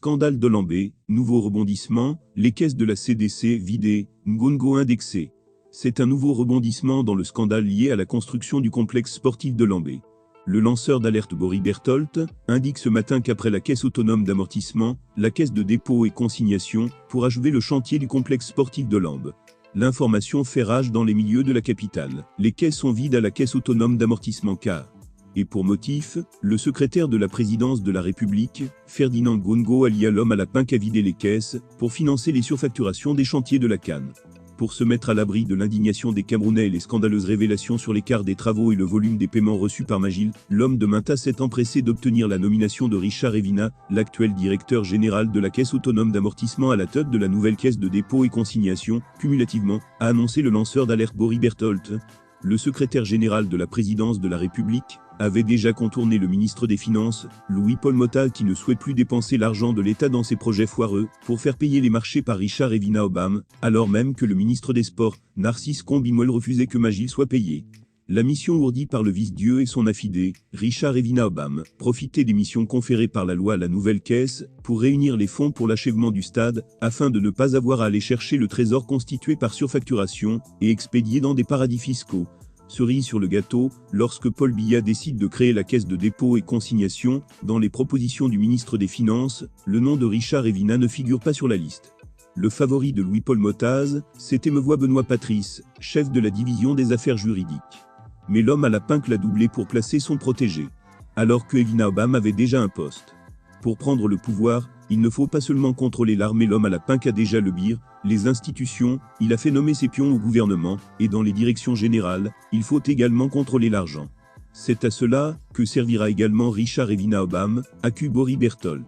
Scandale de Lambé, nouveau rebondissement, les caisses de la CDC vidées, Ngongo indexé. C'est un nouveau rebondissement dans le scandale lié à la construction du complexe sportif de Lambé. Le lanceur d'alerte Boris Berthold indique ce matin qu'après la caisse autonome d'amortissement, la caisse de dépôt et consignation pour achever le chantier du complexe sportif de Lambé. L'information fait rage dans les milieux de la capitale. Les caisses sont vides à la caisse autonome d'amortissement car. Et pour motif, le secrétaire de la présidence de la République, Ferdinand Ngongo alia l'homme à la pinque à vider les caisses pour financer les surfacturations des chantiers de la Cannes. Pour se mettre à l'abri de l'indignation des Camerounais et les scandaleuses révélations sur l'écart des travaux et le volume des paiements reçus par Magil, l'homme de Minta s'est empressé d'obtenir la nomination de Richard Evina, l'actuel directeur général de la Caisse autonome d'amortissement à la tête de la nouvelle caisse de dépôt et consignation, cumulativement, a annoncé le lanceur d'alerte Boris Berthold. Le secrétaire général de la présidence de la République avait déjà contourné le ministre des Finances, Louis-Paul Mottal, qui ne souhaite plus dépenser l'argent de l'État dans ses projets foireux, pour faire payer les marchés par Richard Evina Obam, alors même que le ministre des Sports, Narcisse Combimol, refusait que Magil soit payé. La mission ourdie par le vice-dieu et son affidé, Richard Evina Obam, profitait des missions conférées par la loi à la nouvelle caisse, pour réunir les fonds pour l'achèvement du stade, afin de ne pas avoir à aller chercher le trésor constitué par surfacturation, et expédié dans des paradis fiscaux. Cerise sur le gâteau, lorsque Paul Biya décide de créer la caisse de dépôt et consignation, dans les propositions du ministre des Finances, le nom de Richard Evina ne figure pas sur la liste. Le favori de Louis-Paul Mottal, c'était Benoît Patrice, chef de la division des affaires juridiques. Mais l'homme à la pinque l'a doublé pour placer son protégé. Alors que Evina Obam avait déjà un poste. Pour prendre le pouvoir, il ne faut pas seulement contrôler l'armée, l'homme à la pinque a déjà le bir, les institutions, il a fait nommer ses pions au gouvernement, et dans les directions générales, il faut également contrôler l'argent. C'est à cela que servira également Richard Evina Obam, accuse Boris Berthold.